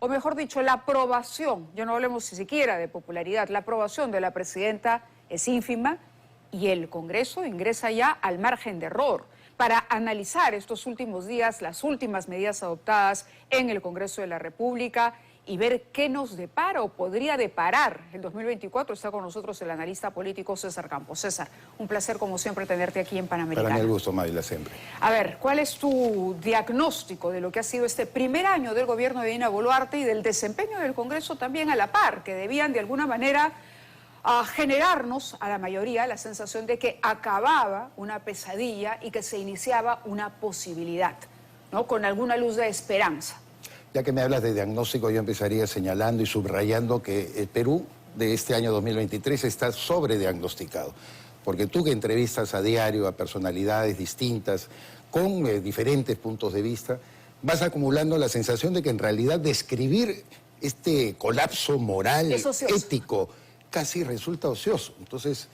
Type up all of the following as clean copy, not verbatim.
o mejor dicho, la aprobación, ya no hablemos ni siquiera de popularidad, la aprobación de la presidenta es ínfima y el Congreso ingresa ya al margen de error para analizar estos últimos días, las últimas medidas adoptadas en el Congreso de la República y ver qué nos depara o podría deparar el 2024. Está con nosotros el analista político César Campos. César, un placer como siempre tenerte aquí en Panamericana. Para mí el gusto, Mayla, siempre. A ver, ¿cuál es tu diagnóstico de lo que ha sido este primer año del gobierno de Dina Boluarte y del desempeño del Congreso también a la par, que debían de alguna manera generarnos a la mayoría la sensación de que acababa una pesadilla y que se iniciaba una posibilidad, ¿no? Con alguna luz de esperanza? Ya que me hablas de diagnóstico, yo empezaría señalando y subrayando que el Perú de este año 2023 está sobrediagnosticado. Porque tú que entrevistas a diario a personalidades distintas, con diferentes puntos de vista, vas acumulando la sensación de que en realidad describir este colapso moral, ético, casi resulta ocioso. Entonces,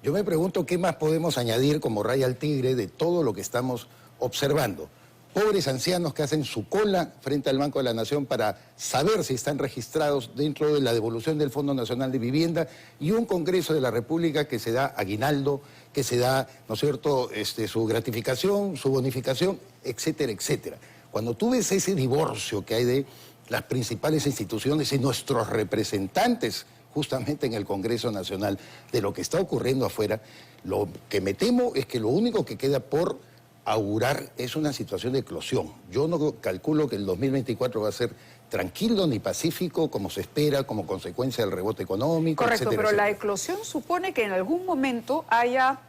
yo me pregunto qué más podemos añadir como raya al tigre de todo lo que estamos observando. Pobres ancianos que hacen su cola frente al Banco de la Nación para saber si están registrados dentro de la devolución del Fondo Nacional de Vivienda y un Congreso de la República que se da aguinaldo, que se da, ¿no es cierto?, su gratificación, su bonificación, etcétera, etcétera. Cuando tú ves ese divorcio que hay de las principales instituciones y nuestros representantes justamente en el Congreso Nacional de lo que está ocurriendo afuera, lo que me temo es que lo único que queda por augurar es una situación de eclosión. Yo no calculo que el 2024 va a ser tranquilo ni pacífico como se espera, como consecuencia del rebote económico, correcto, etcétera, pero etcétera. la eclosión supone que en algún momento haya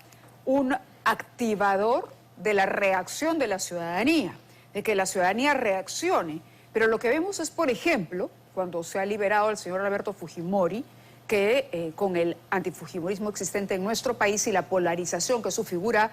un activador de la reacción de la ciudadanía, de que la ciudadanía reaccione. Pero lo que vemos es, por ejemplo, cuando se ha liberado al señor Alberto Fujimori, que con el antifujimorismo existente en nuestro país y la polarización que su figura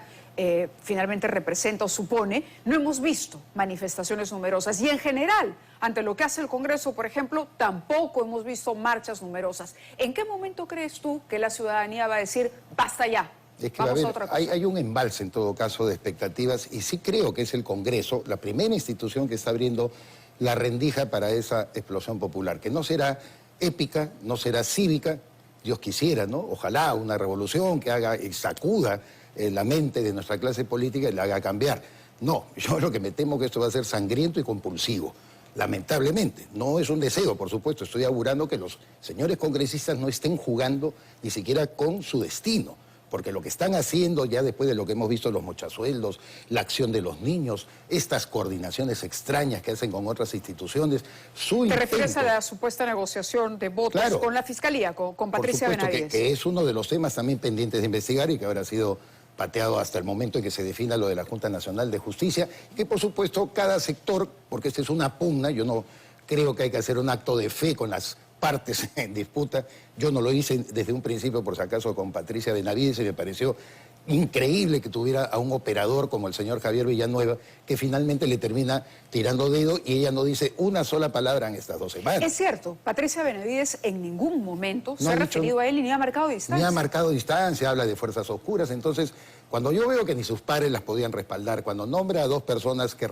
finalmente representa o supone, no hemos visto manifestaciones numerosas. Y en general, ante lo que hace el Congreso, por ejemplo, tampoco hemos visto marchas numerosas. ¿En qué momento crees tú que la ciudadanía va a decir, basta ya? Es que vamos a otra cosa. Hay un embalse, en todo caso, de expectativas, y sí creo que es el Congreso, la primera institución que está abriendo la rendija para esa explosión popular, que no será épica, no será cívica, Dios quisiera, ¿no? Ojalá una revolución que haga y sacuda la mente de nuestra clase política y la haga cambiar. No, yo lo que me temo que esto va a ser sangriento y compulsivo, lamentablemente. No es un deseo, por supuesto, estoy augurando que los señores congresistas no estén jugando ni siquiera con su destino. Porque lo que están haciendo ya después de lo que hemos visto, los mochasueldos, la acción de los niños, estas coordinaciones extrañas que hacen con otras instituciones, ¿Te refieres a la supuesta negociación de votos con la Fiscalía, con Patricia Benavides? Que es uno de los temas también pendientes de investigar y que habrá sido pateado hasta el momento en que se defina lo de la Junta Nacional de Justicia, que por supuesto cada sector, porque esta es una pugna, yo no creo que hay que hacer un acto de fe con las partes en disputa. Yo no lo hice desde un principio, por si acaso, con Patricia Benavides, y me pareció increíble que tuviera a un operador como el señor Javier Villanueva, que finalmente le termina tirando dedo y ella no dice una sola palabra en estas 2 semanas. Es cierto, Patricia Benavides en ningún momento se ha referido a él y ni ha marcado distancia. Ni ha marcado distancia, habla de fuerzas oscuras. Entonces, cuando yo veo que ni sus pares las podían respaldar, cuando nombra a 2 personas que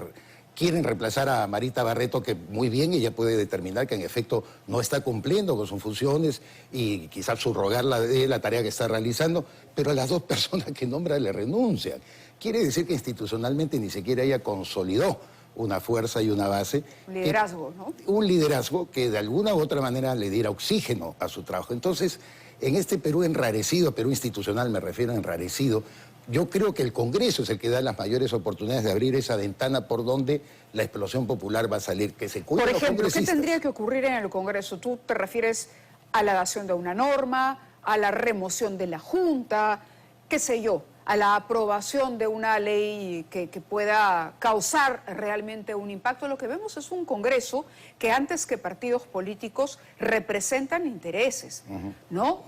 quieren reemplazar a Marita Barreto, que muy bien ella puede determinar que en efecto no está cumpliendo con sus funciones y quizás subrogarla de la tarea que está realizando, pero a las 2 personas que nombra le renuncian. Quiere decir que institucionalmente ni siquiera ella consolidó una fuerza y una base. Un liderazgo, ¿no? Un liderazgo que de alguna u otra manera le diera oxígeno a su trabajo. Entonces, en este Perú enrarecido, Perú institucional me refiero a enrarecido, yo creo que el Congreso es el que da las mayores oportunidades de abrir esa ventana por donde la explosión popular va a salir. Que se cuiden. Por ejemplo, ¿qué tendría que ocurrir en el Congreso? ¿Tú te refieres a la dación de una norma, a la remoción de la Junta, qué sé yo, a la aprobación de una ley que pueda causar realmente un impacto? Lo que vemos es un Congreso que antes que partidos políticos representan intereses, ¿no?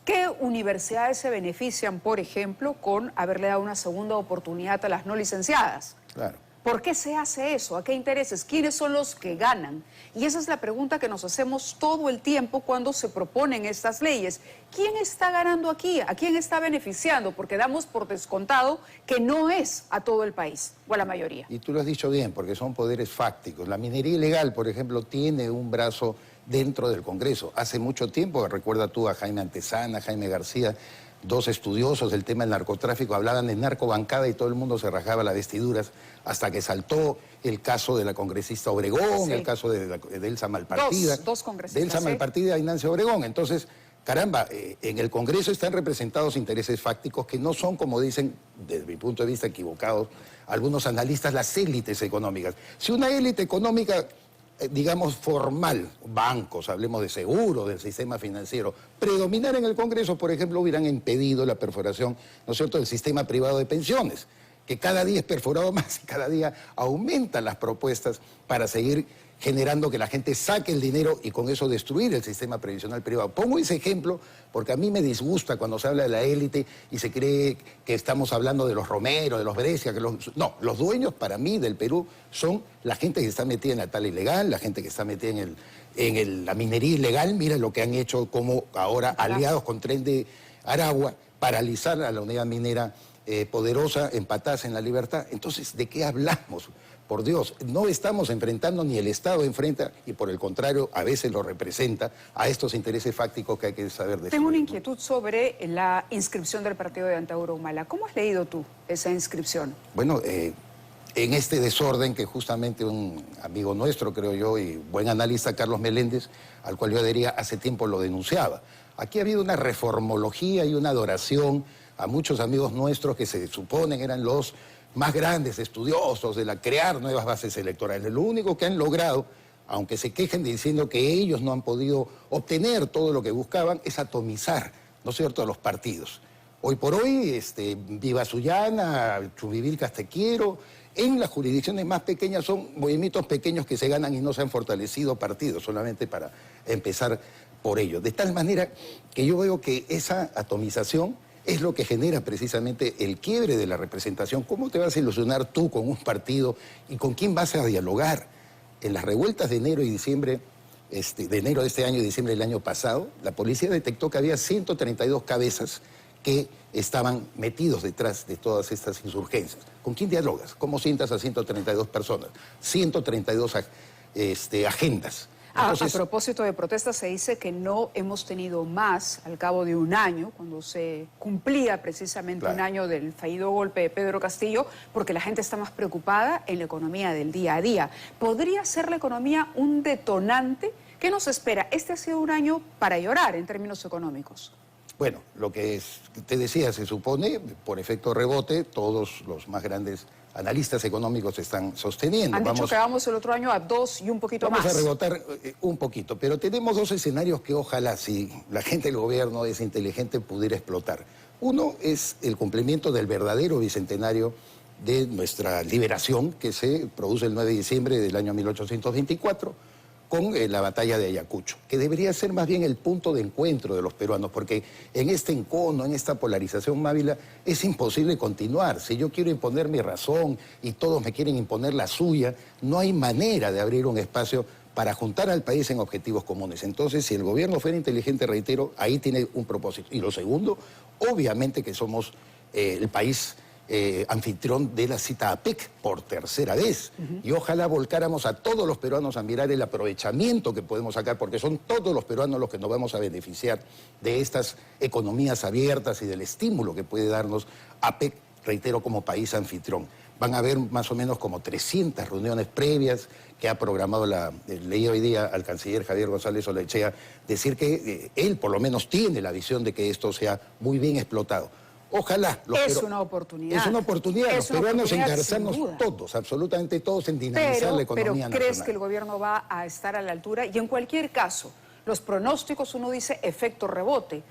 ¿Qué universidades se benefician, por ejemplo, con haberle dado una segunda oportunidad a las no licenciadas? Claro. ¿Por qué se hace eso? ¿A qué intereses? ¿Quiénes son los que ganan? Y esa es la pregunta que nos hacemos todo el tiempo cuando se proponen estas leyes. ¿Quién está ganando aquí? ¿A quién está beneficiando? Porque damos por descontado que no es a todo el país o a la mayoría. Y tú lo has dicho bien, porque son poderes fácticos. La minería ilegal, por ejemplo, tiene un brazo dentro del Congreso. Hace mucho tiempo, recuerda tú a Jaime Antezana, Jaime García, dos estudiosos del tema del narcotráfico, hablaban de narcobancada y todo el mundo se rajaba las vestiduras hasta que saltó el caso de la congresista Obregón, Sí. el caso de Elsa Malpartida. Dos congresistas. De Elsa Malpartida y Nancy Obregón. Entonces, caramba, en el Congreso están representados intereses fácticos que no son, como dicen, desde mi punto de vista equivocados, algunos analistas, las élites económicas. Si una élite económica, digamos, formal, bancos, hablemos de seguro, del sistema financiero, predominar en el Congreso, por ejemplo, hubieran impedido la perforación, ¿no es cierto?, del sistema privado de pensiones, que cada día es perforado más y cada día aumentan las propuestas para seguir generando que la gente saque el dinero y con eso destruir el sistema previsional privado. Pongo ese ejemplo porque a mí me disgusta cuando se habla de la élite y se cree que estamos hablando de los Romero, de los Brescia, no, los dueños para mí del Perú son la gente que está metida en la tala ilegal, la gente que está metida en la minería ilegal. Mira lo que han hecho, como ahora aliados con Tren de Aragua, paralizar a la unidad minera poderosa, empatadas en la libertad. Entonces, ¿de qué hablamos? Por Dios, no estamos enfrentando, ni el Estado enfrenta, y por el contrario, a veces lo representa, a estos intereses fácticos que hay que saber definir. Tengo una inquietud sobre la inscripción del partido de Antauro Humala. ¿Cómo has leído tú esa inscripción? Bueno, en este desorden que justamente un amigo nuestro, creo yo, y buen analista, Carlos Meléndez, al cual yo adhería hace tiempo, lo denunciaba. Aquí ha habido una reformología y una adoración a muchos amigos nuestros que se suponen eran los más grandes estudiosos de crear nuevas bases electorales. Lo único que han logrado, aunque se quejen diciendo que ellos no han podido obtener todo lo que buscaban, es atomizar, ¿no es cierto?, a los partidos. Hoy por hoy, Viva Sullana, Chubivilcas Te Quiero, en las jurisdicciones más pequeñas son movimientos pequeños que se ganan y no se han fortalecido partidos, solamente para empezar por ello. De tal manera que yo veo que esa atomización es lo que genera precisamente el quiebre de la representación. ¿Cómo te vas a ilusionar tú con un partido y con quién vas a dialogar? En las revueltas de enero y diciembre, de enero de este año y diciembre del año pasado, la policía detectó que había 132 cabezas que estaban metidos detrás de todas estas insurgencias. ¿Con quién dialogas? ¿Cómo sientas a 132 personas? 132 agendas. Entonces, a propósito de protestas, se dice que no hemos tenido más al cabo de un año, cuando se cumplía precisamente un año del fallido golpe de Pedro Castillo, porque la gente está más preocupada en la economía del día a día. ¿Podría ser la economía un detonante? ¿Qué nos espera? Este ha sido un año para llorar en términos económicos. Bueno, lo que te decía, se supone, por efecto rebote, todos los más grandes analistas económicos están sosteniendo. Han dicho que vamos el otro año a 2 y un poquito más. Vamos a rebotar un poquito, pero tenemos dos escenarios que ojalá, si la gente del gobierno es inteligente, pudiera explotar. Uno es el cumplimiento del verdadero bicentenario de nuestra liberación, que se produce el 9 de diciembre del año 1824, con la batalla de Ayacucho, que debería ser más bien el punto de encuentro de los peruanos, porque en este encono, en esta polarización mávila, es imposible continuar. Si yo quiero imponer mi razón y todos me quieren imponer la suya, no hay manera de abrir un espacio para juntar al país en objetivos comunes. Entonces, si el gobierno fuera inteligente, reitero, ahí tiene un propósito. Y lo segundo, obviamente que somos el país anfitrión de la cita APEC por tercera vez. Y ojalá volcáramos a todos los peruanos a mirar el aprovechamiento que podemos sacar, porque son todos los peruanos los que nos vamos a beneficiar de estas economías abiertas y del estímulo que puede darnos APEC, reitero, como país anfitrión. Van a haber más o menos como 300 reuniones previas que ha programado leí hoy día al canciller Javier González Olaechea decir que él por lo menos tiene la visión de que esto sea muy bien explotado. Ojalá. Es una oportunidad. Es una oportunidad. Los peruanos engarzarnos todos, absolutamente todos, en dinamizar la economía nacional. Pero ¿crees que el gobierno va a estar a la altura? Y en cualquier caso, los pronósticos, uno dice efecto rebote,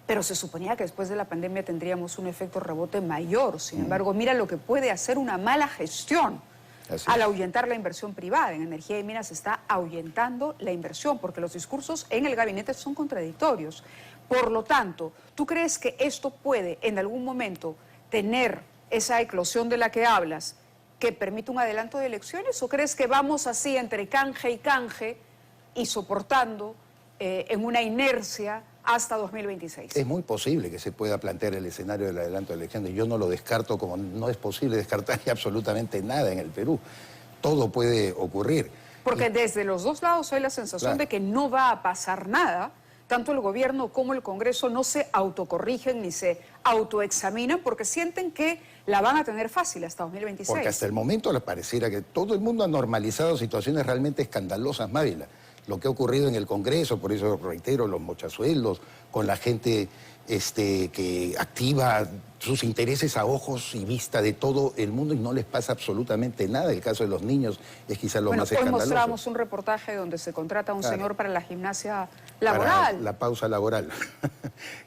pero se suponía que después de la pandemia tendríamos un efecto rebote mayor. Sin embargo, mira lo que puede hacer una mala gestión. Al ahuyentar la inversión privada. En energía y minas se está ahuyentando la inversión, porque los discursos en el gabinete son contradictorios. Por lo tanto, ¿tú crees que esto puede en algún momento tener esa eclosión de la que hablas, que permite un adelanto de elecciones, o crees que vamos así entre canje y canje y soportando en una inercia hasta 2026? Es muy posible que se pueda plantear el escenario del adelanto de elecciones. Yo no lo descarto, como no es posible descartar absolutamente nada en el Perú. Todo puede ocurrir. Porque desde los dos lados hay la sensación de que no va a pasar nada. Tanto el gobierno como el Congreso no se autocorrigen ni se autoexaminan porque sienten que la van a tener fácil hasta 2026. Porque hasta el momento le pareciera que todo el mundo ha normalizado situaciones realmente escandalosas, Mávila. Lo que ha ocurrido en el Congreso, por eso reitero, los mochasueldos, con la gente que activa sus intereses a ojos y vista de todo el mundo y no les pasa absolutamente nada. El caso de los niños es quizás lo más escandaloso. Hoy mostramos un reportaje donde se contrata a un señor para la gimnasia laboral. Para la pausa laboral,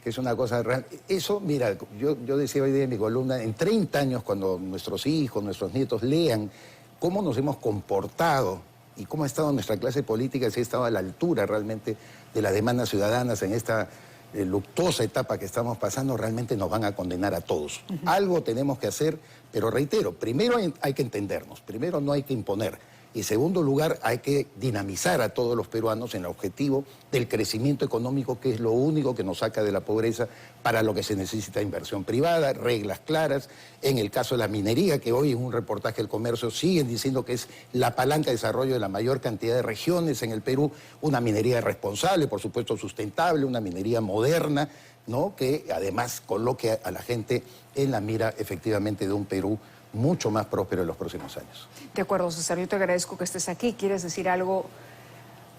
que es una cosa real. Eso, mira, yo decía hoy día en mi columna, en 30 años, cuando nuestros hijos, nuestros nietos lean cómo nos hemos comportado y cómo ha estado nuestra clase política, si ha estado a la altura realmente de las demandas ciudadanas en esta luctuosa etapa que estamos pasando, realmente nos van a condenar a todos. Algo tenemos que hacer, pero reitero, primero hay que entendernos, primero no hay que imponer, y en segundo lugar hay que dinamizar a todos los peruanos en el objetivo del crecimiento económico, que es lo único que nos saca de la pobreza, para lo que se necesita inversión privada, reglas claras. En el caso de la minería, que hoy en un reportaje del Comercio siguen diciendo que es la palanca de desarrollo de la mayor cantidad de regiones en el Perú, una minería responsable, por supuesto sustentable, una minería moderna, ¿no?, que además coloque a la gente en la mira efectivamente de un Perú mucho más próspero en los próximos años. De acuerdo, César, yo te agradezco que estés aquí. ¿Quieres decir algo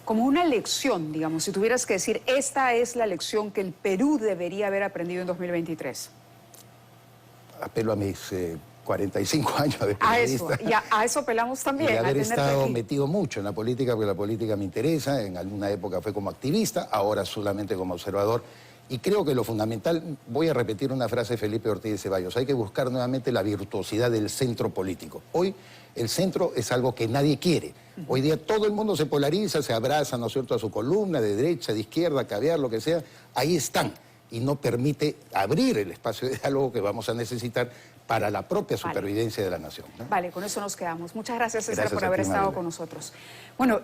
como una lección, digamos, si tuvieras que decir, esta es la lección que el Perú debería haber aprendido en 2023? Apelo a mis 45 años de periodista. A eso apelamos también. Y de haber estado aquí metido mucho en la política, porque la política me interesa. En alguna época fue como activista, ahora solamente como observador. Y creo que lo fundamental, voy a repetir una frase de Felipe Ortiz de Ceballos, hay que buscar nuevamente la virtuosidad del centro político. Hoy el centro es algo que nadie quiere. Hoy día todo el mundo se polariza, se abraza, ¿no es cierto?, a su columna, de derecha, de izquierda, caviar, lo que sea. Ahí están. Y no permite abrir el espacio de diálogo que vamos a necesitar para la propia supervivencia de la nación, ¿no? Vale, con eso nos quedamos. Muchas gracias, César, Gracias por haber estado Mávila. con nosotros. Bueno.